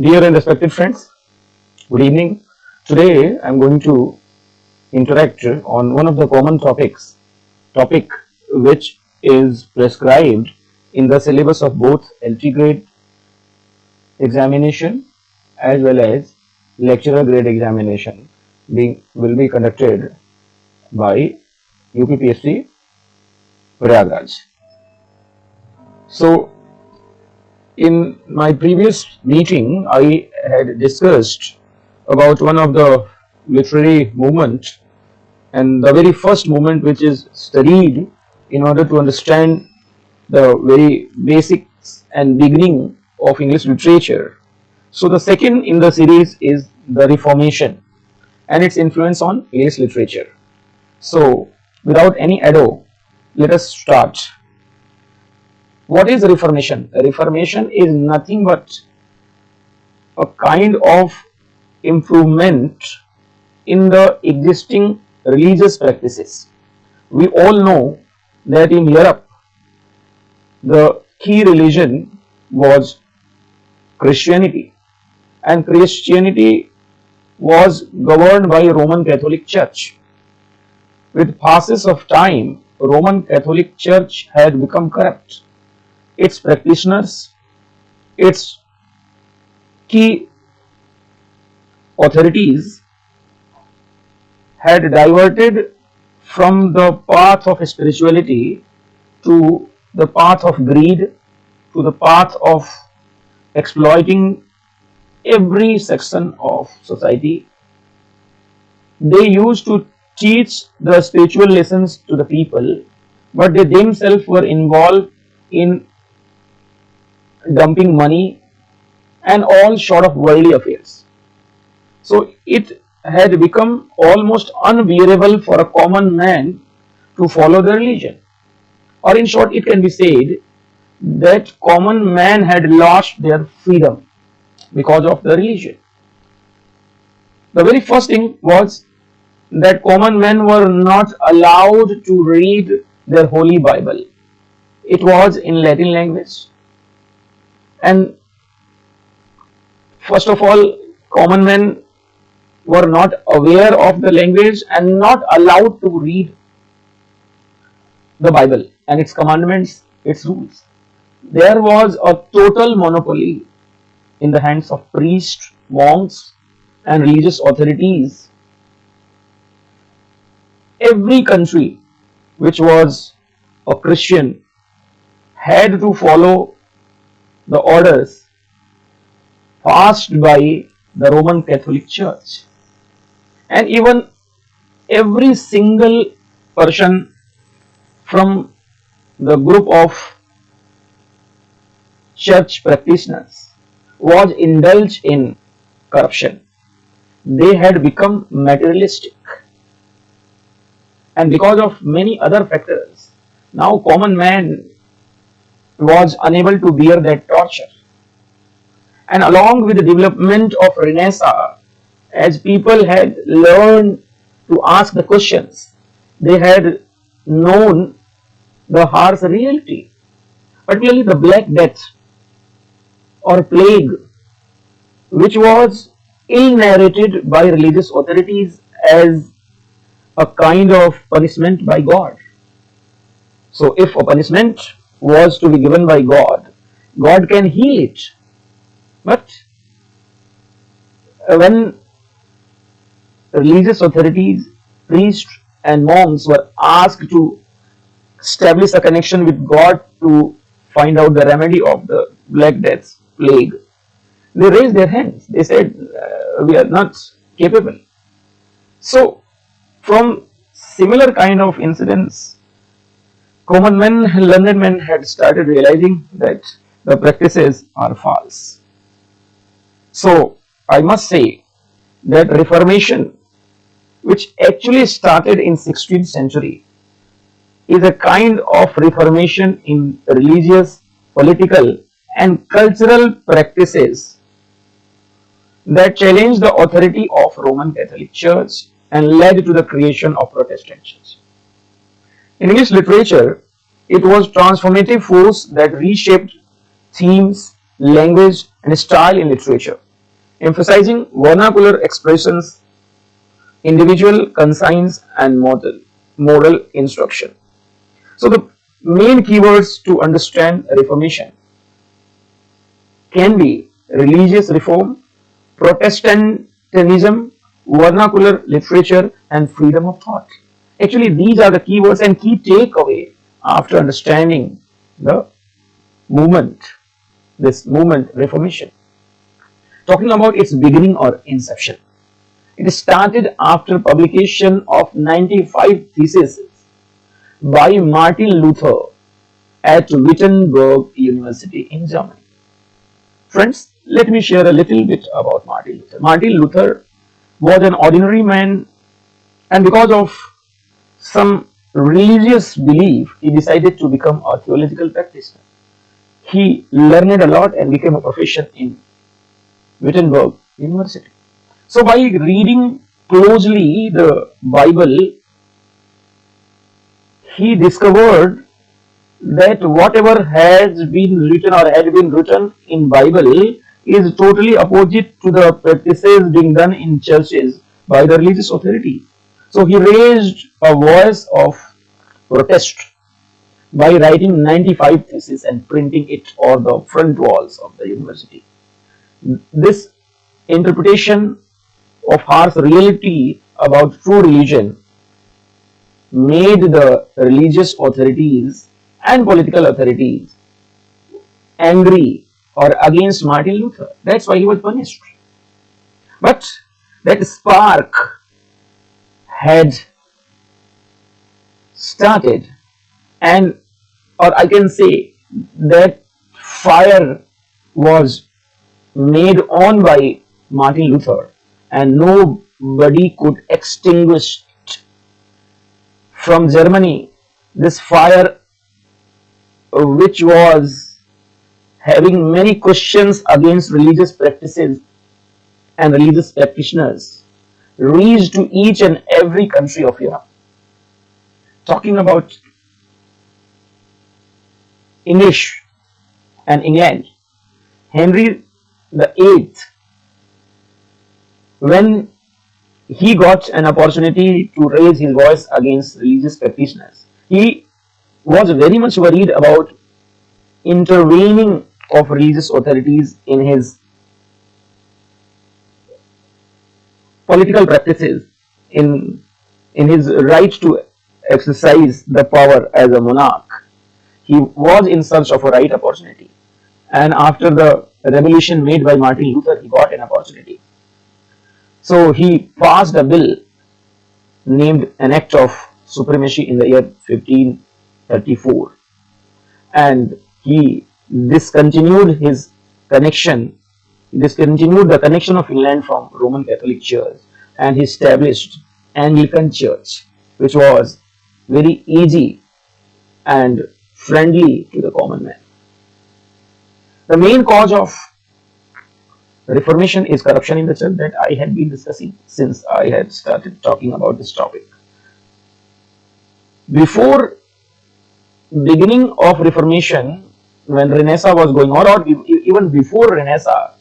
Dear and respected friends, good evening. Today I am going to interact on one of the common topic which is prescribed in the syllabus of both LT grade examination as well as lecturer grade examination will be conducted by UPPSC Prayagraj. So in my previous meeting, I had discussed about one of the literary movement and the very first movement which is studied in order to understand the very basics and beginning of English literature. So the second in the series is the Reformation and its influence on English literature. So without any ado, let us start. What is Reformation? Reformation is nothing but a kind of improvement in the existing religious practices. We all know that in Europe, the key religion was Christianity, and Christianity was governed by Roman Catholic Church. With passes of time, Roman Catholic Church had become corrupt. Its practitioners, its key authorities had diverted from the path of spirituality to the path of greed, to the path of exploiting every section of society. They used to teach the spiritual lessons to the people, but they themselves were involved in dumping money and all sort of worldly affairs. So it had become almost unbearable for a common man to follow the religion. Or in short, it can be said that common man had lost their freedom because of the religion. The very first thing was that common men were not allowed to read their Holy Bible. It was in Latin language. And first of all, common men were not aware of the language and not allowed to read the Bible and its commandments, its rules. There was a total monopoly in the hands of priests, monks, and religious authorities. Every country which was a Christian had to follow the orders passed by the Roman Catholic Church. And even every single person from the group of church practitioners was indulged in corruption. They had become materialistic. And because of many other factors, now common man was unable to bear that torture. And along with the development of Renaissance, as people had learned to ask the questions, they had known the harsh reality, particularly the Black Death or plague, which was ill-narrated by religious authorities as a kind of punishment by God. So if a punishment was to be given by God, God can heal it. But when religious authorities, priests and monks were asked to establish a connection with God to find out the remedy of the Black Death plague, they raised their hands. They said, we are not capable. So from similar kind of incidents, common men, learned men had started realizing that the practices are false. So I must say that Reformation, which actually started in 16th century, is a kind of reformation in religious, political and cultural practices that challenged the authority of Roman Catholic Church and led to the creation of Protestant Church. In English literature, it was transformative force that reshaped themes, language and style in literature. emphasizing vernacular expressions, individual conscience, and moral instruction. So the main keywords to understand Reformation can be religious reform, Protestantism, vernacular literature, and freedom of thought. Actually, these are the keywords and key takeaway after understanding the movement, this movement, Reformation. Talking about its beginning or inception. It started after publication of 95 theses by Martin Luther at Wittenberg University in Germany. Friends, let me share a little bit about Martin Luther. Martin Luther was an ordinary man, and because of some religious belief, he decided to become a theological practitioner. He learned a lot and became a professor in Wittenberg University. So by reading closely the Bible, he discovered that whatever has been written or had been written in Bible is totally opposite to the practices being done in churches by the religious authority. So he raised a voice of protest by writing 95 theses and printing it on the front walls of the university. This interpretation of harsh reality about true religion made the religious authorities and political authorities angry or against Martin Luther. That's why he was punished. But that spark had started, and or I can say that fire was made on by Martin Luther and nobody could extinguish it. From Germany, this fire, which was having many questions against religious practices and religious practitioners, reached to each and every country of Europe. Talking about English and England, Henry VIII, when he got an opportunity to raise his voice against religious practitioners, he was very much worried about intervening of religious authorities in his political practices, in his right to exercise the power as a monarch. He was in search of a right opportunity, and after the revolution made by Martin Luther, he got an opportunity. So he passed a bill named an Act of Supremacy in the year 1534, and he discontinued his connection. He discontinued the connection of England from Roman Catholic Church, and he established Anglican Church, which was very easy and friendly to the common man. The main cause of Reformation is corruption in the church that I had been discussing since I had started talking about this topic. Before beginning of Reformation, when Renaissance was going on, or even before Renaissance,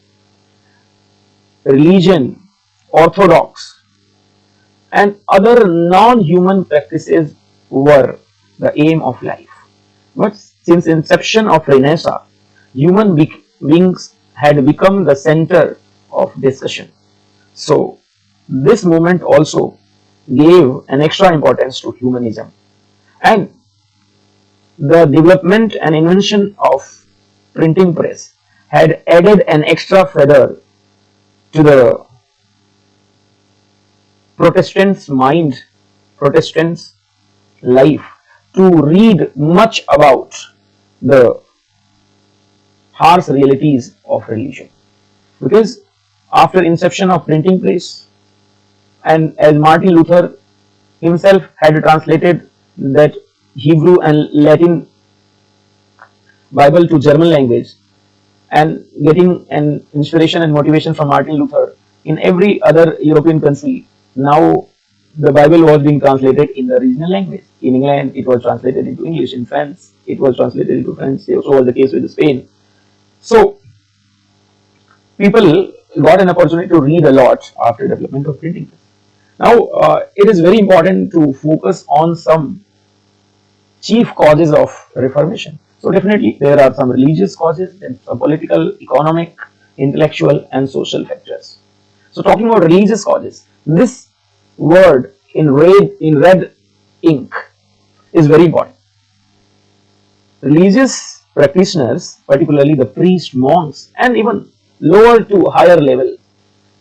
religion, orthodox, and other non-human practices were the aim of life. But since inception of Renaissance, human beings had become the center of discussion. So this movement also gave an extra importance to humanism, and the development and invention of printing press had added an extra feather to the Protestants' mind, Protestants' life, to read much about the harsh realities of religion. Because after inception of printing press, and as Martin Luther himself had translated that Hebrew and Latin Bible to German language, and getting an inspiration and motivation from Martin Luther, in every other European country, now the Bible was being translated in the regional language. In England, it was translated into English. In France, it was translated into French. So was the case with Spain. So people got an opportunity to read a lot after development of printing press. Now, it is very important to focus on some chief causes of Reformation. So definitely there are some religious causes, then some political, economic, intellectual and social factors. So talking about religious causes, this word in red ink is very important. Religious practitioners, particularly the priests, monks and even lower to higher level,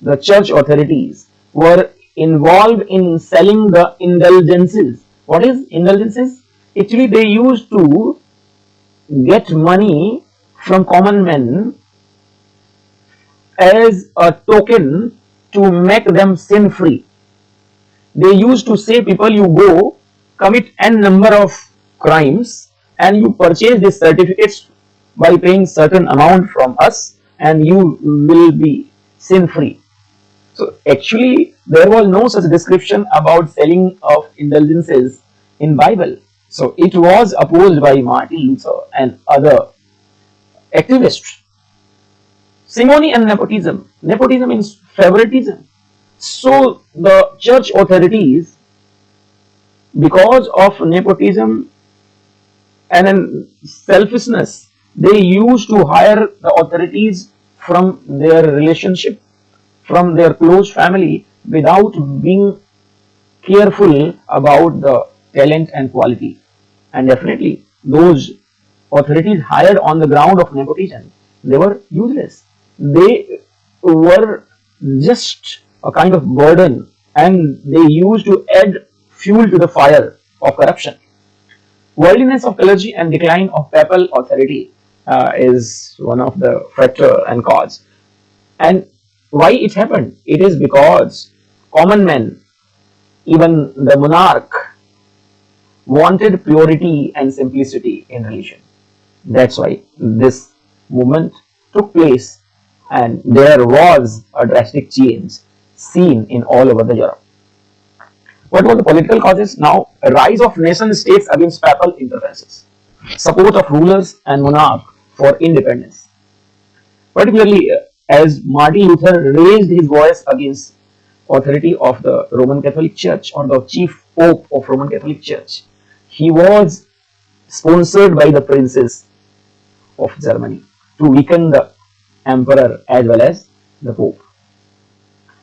the church authorities were involved in selling the indulgences. What is indulgences? Actually, they used to get money from common men as a token to make them sin free. They used to say, people, you go commit n number of crimes and you purchase these certificates by paying certain amount from us and you will be sin free. So actually there was no such description about selling of indulgences in Bible. So it was opposed by Martin Luther and other activists. Simony and nepotism. Nepotism means favoritism. So the church authorities, because of nepotism and selfishness, they used to hire the authorities from their relationship, from their close family, without being careful about the talent and quality. And definitely those authorities hired on the ground of nepotism, they were useless. They were just a kind of burden and they used to add fuel to the fire of corruption. Worldliness of clergy and decline of papal authority is one of the factor and cause. And why it happened? It is because common men, even the monarch, wanted purity and simplicity in religion. That's why this movement took place and there was a drastic change seen in all over the Europe. What were the political causes? Now, a rise of nation states against papal interferences, support of rulers and monarch for independence. Particularly as Martin Luther raised his voice against authority of the Roman Catholic Church or the chief pope of Roman Catholic Church, he was sponsored by the princes of Germany to weaken the emperor as well as the pope.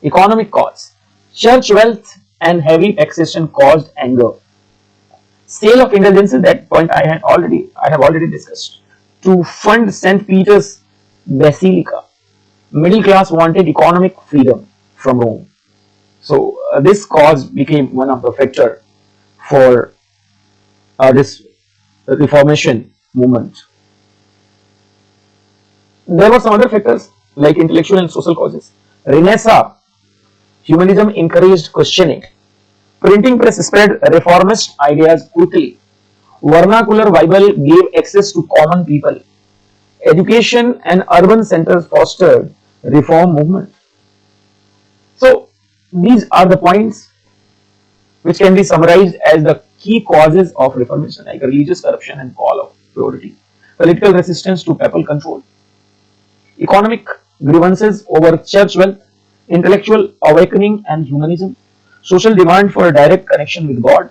Economic cause. Church wealth and heavy taxation caused anger. Sale of indulgences, that point I have already discussed. To fund St. Peter's Basilica, middle class wanted economic freedom from Rome. So this cause became one of the factor for this Reformation movement. There were some other factors like intellectual and social causes. Renaissance humanism encouraged questioning. Printing press spread reformist ideas quickly. Vernacular Bible gave access to common people. Education and urban centers fostered reform movement. So these are the points which can be summarized as the key causes of Reformation, like religious corruption and call of purity, political resistance to papal control, economic grievances over church wealth, intellectual awakening and humanism, social demand for a direct connection with God.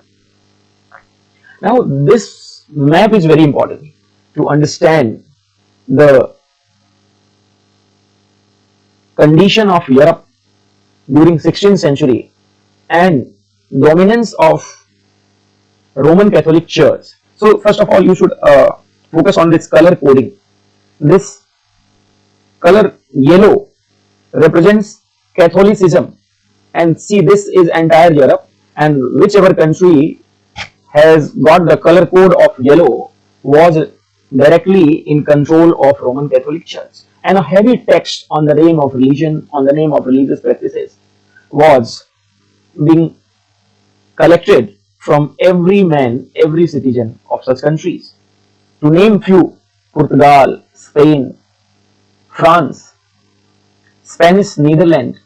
Now this map is very important to understand the condition of Europe during 16th century and dominance of Roman Catholic Church. So first of all you should focus on this color coding. This color yellow represents Catholicism, and see this is entire Europe, and whichever country has got the color code of yellow was directly in control of Roman Catholic Church, and a heavy text on the name of religion, on the name of religious practices was being collected from every man, every citizen of such countries. To name few: Portugal, Spain, France, Spanish Netherlands,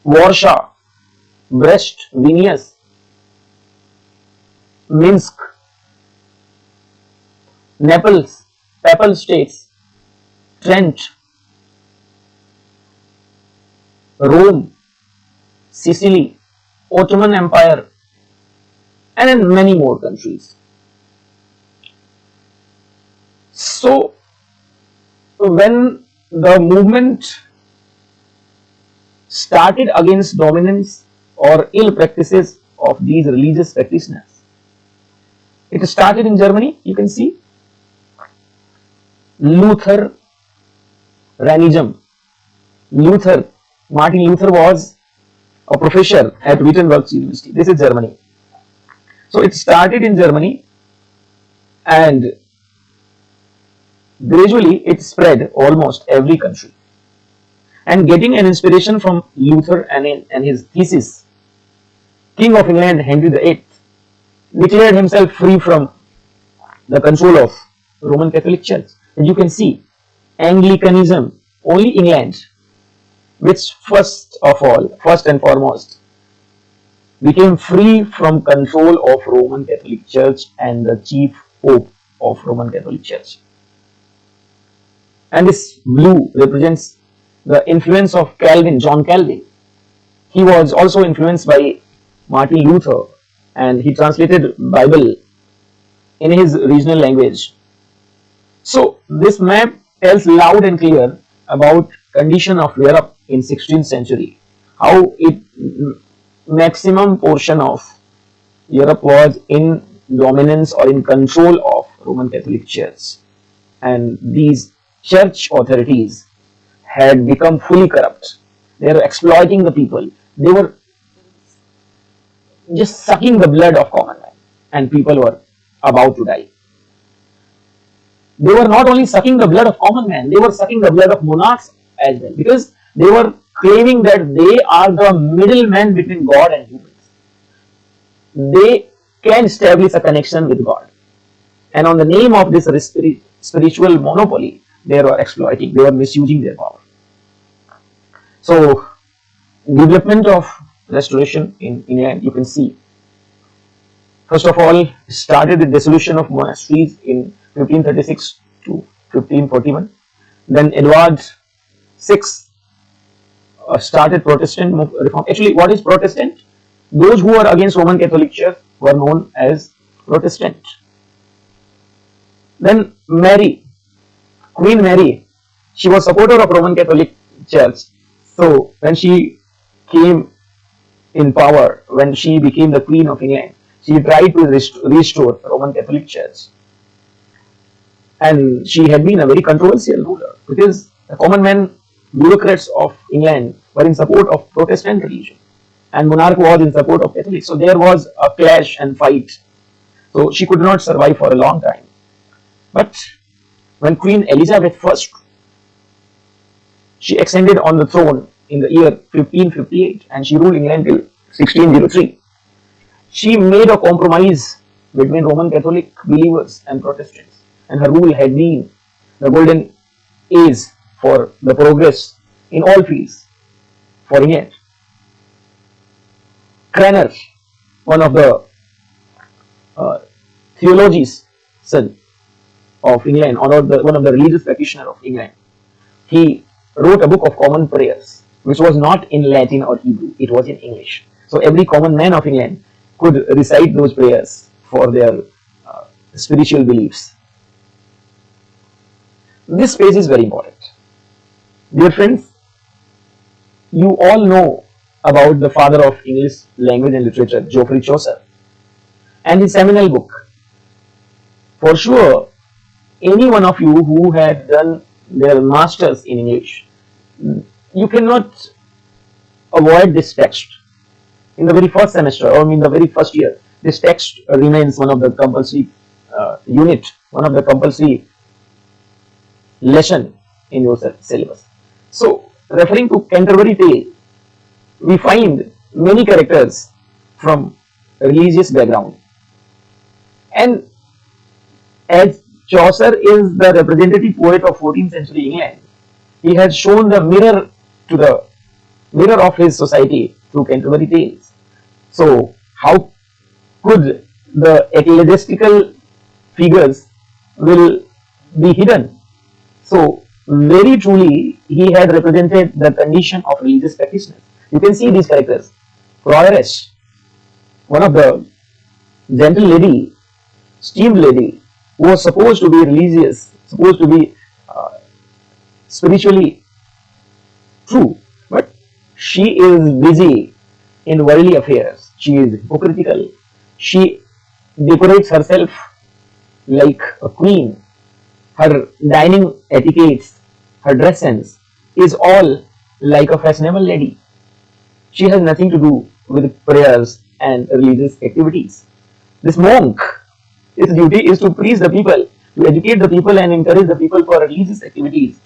Warsaw, Brest, Vilnius, Minsk, Naples, Papal States, Trent, Rome, Sicily, Ottoman Empire, and in many more countries. So, when the movement started against dominance or ill practices of these religious practitioners, it started in Germany. You can see Lutheranism. Martin Luther was a professor at Wittenberg University. This is Germany. So it started in Germany and gradually it spread almost every country. And getting an inspiration from Luther and his thesis, King of England Henry VIII declared himself free from the control of Roman Catholic Church. And you can see Anglicanism, only England, which first and foremost became free from control of Roman Catholic Church and the chief pope of Roman Catholic Church. And this blue represents the influence of Calvin, John Calvin. He was also influenced by Martin Luther and he translated Bible in his regional language. So this map tells loud and clear about condition of Europe in 16th century, how it maximum portion of Europe was in dominance or in control of Roman Catholic Church, and these church authorities had become fully corrupt. They were exploiting the people. They were just sucking the blood of common man, and people were about to die. They were not only sucking the blood of common man, they were sucking the blood of monarchs as well, because they were claiming that they are the middleman between God and humans. They can establish a connection with God, and on the name of this spiritual monopoly, they were exploiting, they were misusing their power. So, development of restoration in England, you can see, first of all, started the dissolution of monasteries in 1536 to 1541. Then Edward VI started Protestant reform. Actually, what is Protestant? Those who are against Roman Catholic Church were known as Protestant. Then Mary, Queen Mary, she was supporter of Roman Catholic Church. So when she came in power, when she became the Queen of England, she tried to restore Roman Catholic Church. And she had been a very controversial ruler because the common man, bureaucrats of England were in support of Protestant religion and monarch was in support of Catholic. So there was a clash and fight. So she could not survive for a long time. But when Queen Elizabeth I, she ascended on the throne in the year 1558 and she ruled England till 1603. She made a compromise between Roman Catholic believers and Protestants, and her rule had been the golden age for the progress in all fields for England. Cranmer, one of the theologians of England, or one of the religious practitioners of England, he wrote a book of common prayers, which was not in Latin or Hebrew, it was in English. So every common man of England could recite those prayers for their spiritual beliefs. This page is very important. Dear friends, you all know about the father of English language and literature, Geoffrey Chaucer, and his seminal book. For sure, any one of you who had done their masters in English, you cannot avoid this text. In the very first semester or in the very first year, this text remains one of the compulsory unit, one of the compulsory lesson in your syllabus. So, referring to Canterbury Tale, we find many characters from religious background, and as Chaucer is the representative poet of 14th century England, he has shown the mirror to the mirror of his society through Canterbury Tales. So, how could the ecclesiastical figures will be hidden? So, very truly he had represented the condition of religious practitioners. You can see these characters. Friaress, one of the gentle lady, steamed lady, who was supposed to be religious, supposed to be spiritually true, but she is busy in worldly affairs. She is hypocritical. She decorates herself like a queen. Her dining etiquettes, her dress sense is all like a fashionable lady. She has nothing to do with prayers and religious activities. This monk, his duty is to preach the people, to educate the people and encourage the people for religious activities.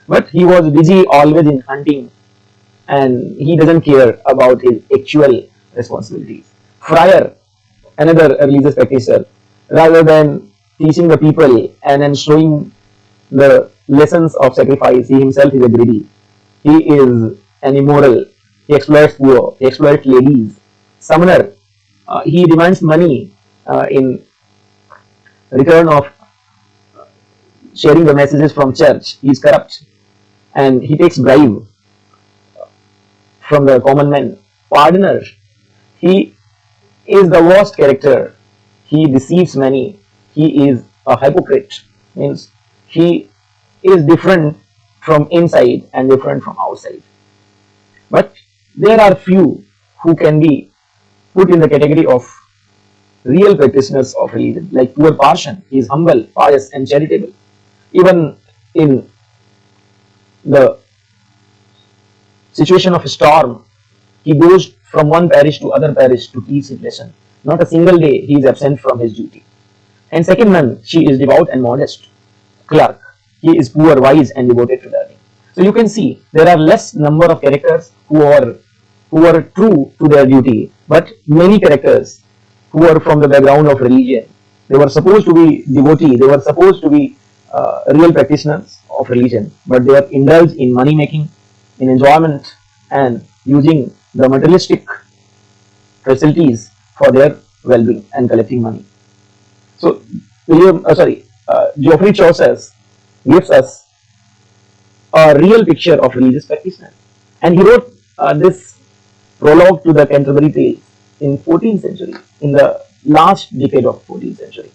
But he was busy always in hunting and he doesn't care about his actual responsibilities. Friar, another religious practitioner, rather than teaching the people and then showing the lessons of sacrifice, he himself is a greedy. He is an immoral. He exploits poor. He exploits ladies. Summoner, he demands money in return of sharing the messages from church. He is corrupt and he takes bribe from the common man. Pardoner, he is the worst character. He deceives many. He is a hypocrite. Means he is different from inside and different from outside. But there are few who can be put in the category of real practitioners of religion, like poor Parshan. He is humble, pious, and charitable. Even in the situation of a storm, he goes from one parish to other parish to teach his lesson. Not a single day he is absent from his duty. And second nun, she is devout and modest. Clerk, he is poor, wise, and devoted to learning. So you can see there are less number of characters who are true to their duty, but many characters who are from the background of religion. They were supposed to be devotee, they were supposed to be real practitioners of religion, but they are indulged in money making, in enjoyment, and using the materialistic facilities for their well-being and collecting money. So Geoffrey Chaucer gives us a real picture of religious practitioners, and he wrote this prologue to the Canterbury Tales in 14th century, in the last decade of 14th century,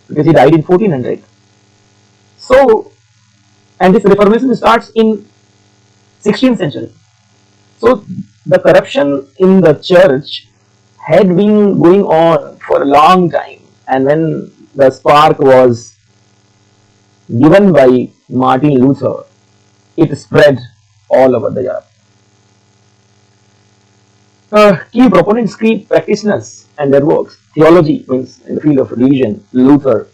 because he died in 1400. So, and this Reformation starts in 16th century. So the corruption in the church had been going on for a long time, and when the spark was given by Martin Luther, it spread all over the Europe. Key proponents, key practitioners and their works. Theology means in the field of religion, Luther,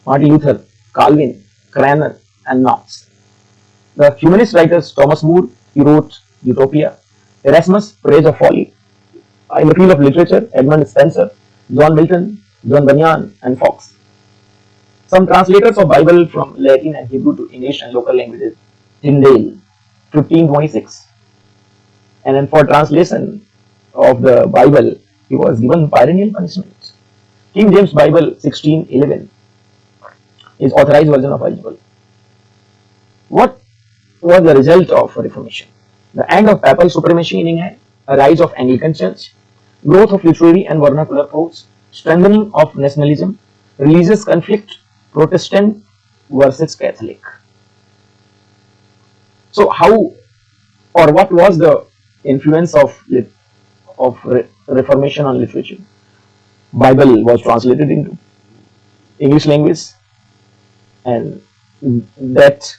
Martin Luther, Calvin, Cranmer, and Knox. The humanist writers, Thomas More, he wrote Utopia. Erasmus, Praise of Folly. In the field of literature, Edmund Spenser, John Milton, John Bunyan, and Fox. Some translators of Bible from Latin and Hebrew to English and local languages, Tyndale, 1526. And then for translation of the Bible, he was given perennial punishment. King James Bible, 1611, is authorized version of Bible. What was the result of Reformation? The end of papal supremacy in England, a rise of Anglican Church, growth of literary and vernacular prose, strengthening of nationalism, religious conflict, Protestant versus Catholic. So how or what was the influence of Reformation on literature? Bible was translated into English language, and that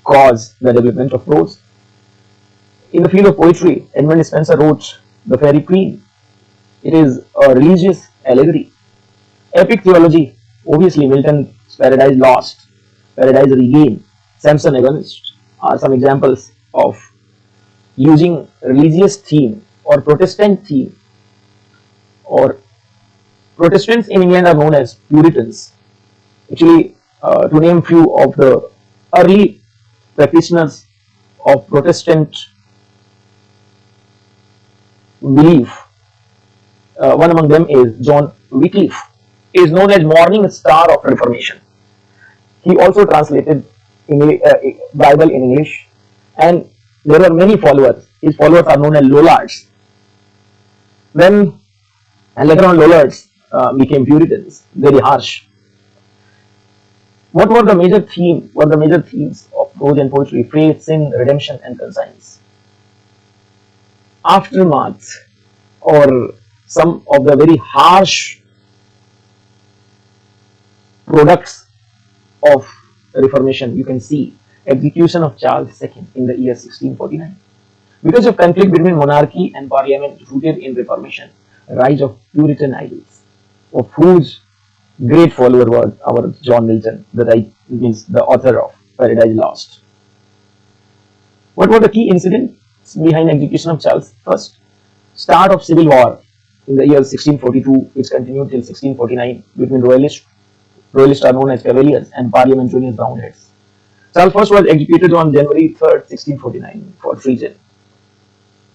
caused the development of prose. In the field of poetry, Edmund Spenser wrote The Faerie Queene. It is a religious allegory. Epic theology, obviously Milton's Paradise Lost, Paradise Regained, Samson Agonist are some examples of using religious theme or Protestant theme. Or Protestants in England are known as Puritans. Actually, to name few of the early practitioners of Protestant belief, one among them is John Wycliffe. He is known as Morning Star of Reformation. He also translated Bible in English, and there were many followers. His followers are known as Lollards. Then, and later on, Lollards became Puritans, very harsh. What were the major themes? What were the major themes of prose and poetry? Faith, sin, redemption, and conscience. Aftermath, or some of the very harsh products of Reformation, you can see execution of Charles II in the year 1649. Because of conflict between monarchy and parliament rooted in Reformation, rise of Puritan ideals, of whose great follower was our John Milton, the author of Paradise Lost. What were the key incidents behind execution of Charles I? Start of civil war in the year 1642, which continued till 1649 between Royalists are known as Cavaliers and Parliamentarian Roundheads. Charles I was executed on January 3rd, 1649 for treason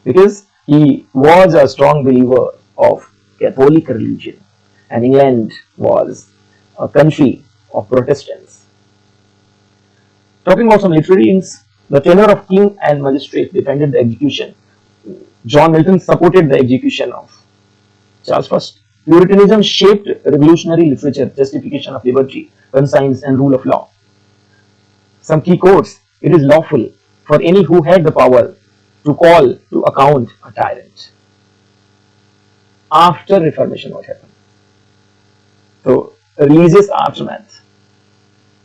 because he was a strong believer of Catholic religion and England was a country of Protestants. Talking about some literary links, the tenor of king and magistrate defended the execution. John Milton supported the execution of Charles I. Puritanism shaped revolutionary literature, justification of liberty, conscience, and rule of law. Some key quotes: it is lawful for any who had the power to call to account a tyrant. After Reformation, what happened? So, religious aftermath.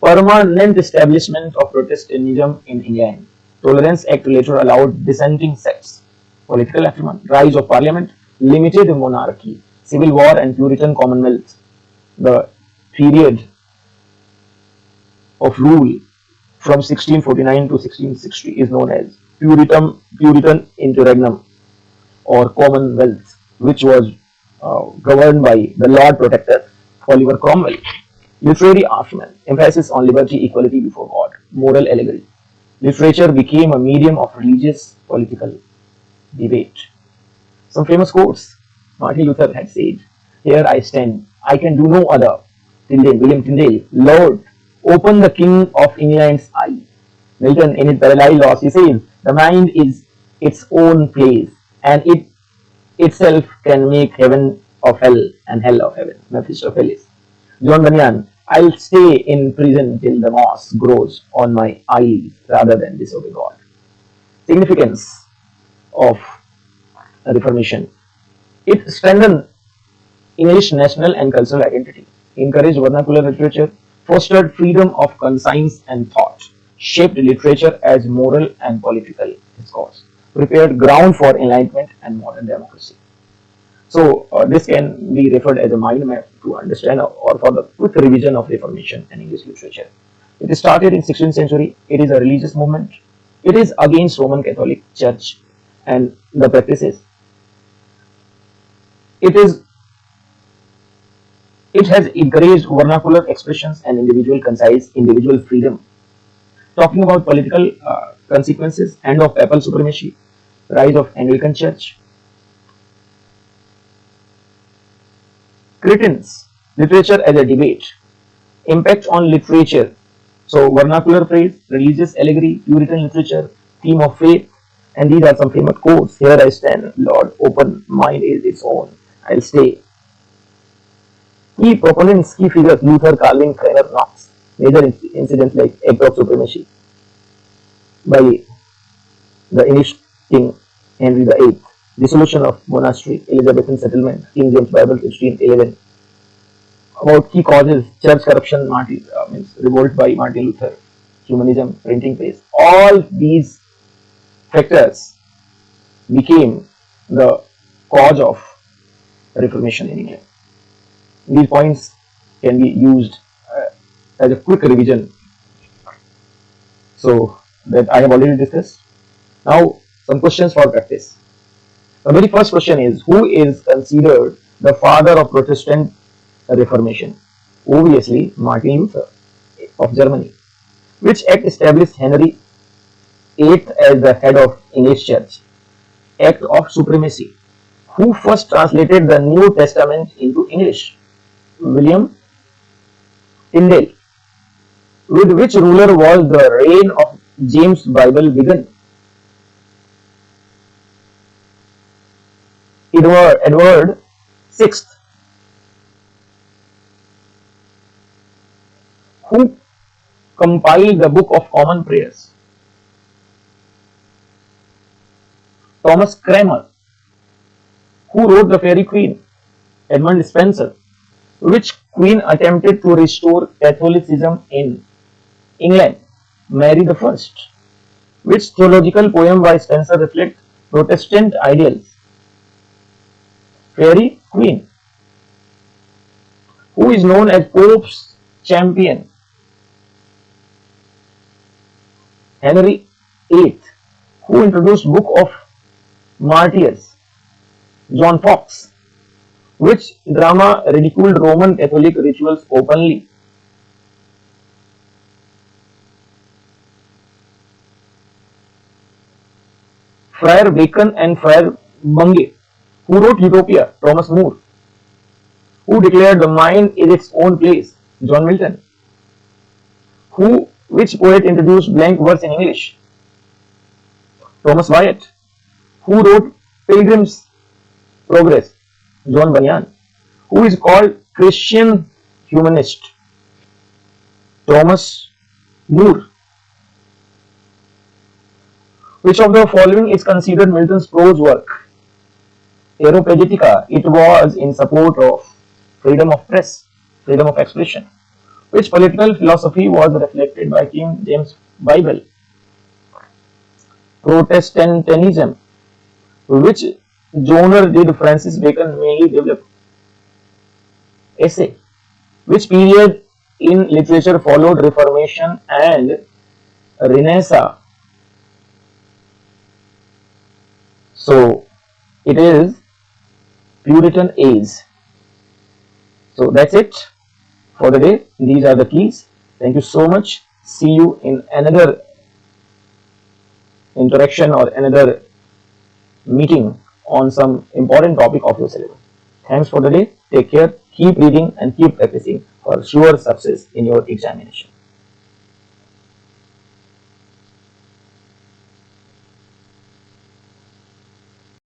Permanent establishment of Protestantism in England. Tolerance Act later allowed dissenting sects. Political aftermath. Rise of Parliament. Limited monarchy. Civil War and Puritan Commonwealth. The period of rule from 1649 to 1660 is known as Puritan Interregnum or Commonwealth, which was governed by the Lord Protector Oliver Cromwell. Literary aftermath. Emphasis on liberty, equality before God. Moral allegory. Literature became a medium of religious political debate. Some famous quotes. Martin Luther had said, "Here I stand, I can do no other." William Tyndale, "Lord, open the King of England's eye." Milton, in his Paradise Lost, he says, "The mind is its own place, and it itself can make heaven of hell and hell of heaven." Mephistopheles. John Bunyan, "I'll stay in prison till the moss grows on my eyelids rather than disobey God." Significance of Reformation. It strengthened English national and cultural identity, encouraged vernacular literature, fostered freedom of conscience and thought, shaped literature as moral and political discourse, prepared ground for enlightenment and modern democracy. So this can be referred as a mind map to understand or for the quick revision of Reformation and English literature. It started in 16th century. It is a religious movement. It is against Roman Catholic Church and the practices. It has encouraged vernacular expressions and individual freedom. Talking about political consequences, end of papal supremacy, rise of Anglican Church. Cretans, literature as a debate, impact on literature. So vernacular phrase, religious allegory, Puritan literature, theme of faith, and these are some famous quotes. "Here I stand, Lord, open mine is its own, I'll stay." Key proponents, key figures: Luther, Calvin, Cranmer, Knox. Major incidents like Act of Supremacy by the English King Henry VIII, dissolution of monastery, Elizabethan settlement, King James Bible 1611. About key causes: church corruption, revolt by Martin Luther, humanism, printing press. All these factors became the cause of Reformation in England. These points can be used as a quick revision, so that I have already discussed. Now, some questions for practice. The very first question is, who is considered the father of Protestant Reformation? Obviously, Martin Luther of Germany. Which act established Henry VIII as the head of English Church? Act of Supremacy. Who first translated the New Testament into English? William Tyndale. With which ruler was the reign of James Bible begun? Edward VI. Who compiled the Book of Common Prayers? Thomas Cranmer. Who wrote The Fairy Queen? Edmund Spenser. Which queen attempted to restore Catholicism in England? Mary the First. Which theological poem by Spenser reflects Protestant ideals? Fairy Queen. Who is known as Pope's champion? Henry VIII. Who introduced Book of Martyrs? John Fox. Which drama ridiculed Roman Catholic rituals openly? Friar Bacon and Friar Bungay. Who wrote Utopia? Thomas More. Who declared the mind is its own place? John Milton. Which poet introduced blank verse in English? Thomas Wyatt. Who wrote Pilgrim's Progress? John Bunyan. Who is called Christian humanist? Thomas More. Which of the following is considered Milton's prose work? Aeropagitica. It was in support of freedom of press, freedom of expression. Which political philosophy was reflected by King James Bible? Protestantism. Which genre did Francis Bacon mainly develop? Essay. Which period in literature followed Reformation and Renaissance? So it is Puritan age. So that's it for the day. These are the keys. Thank you so much. See you in another interaction or another meeting on some important topic of your syllabus. Thanks for the day. Take care. Keep reading and keep practicing for sure success in your examination.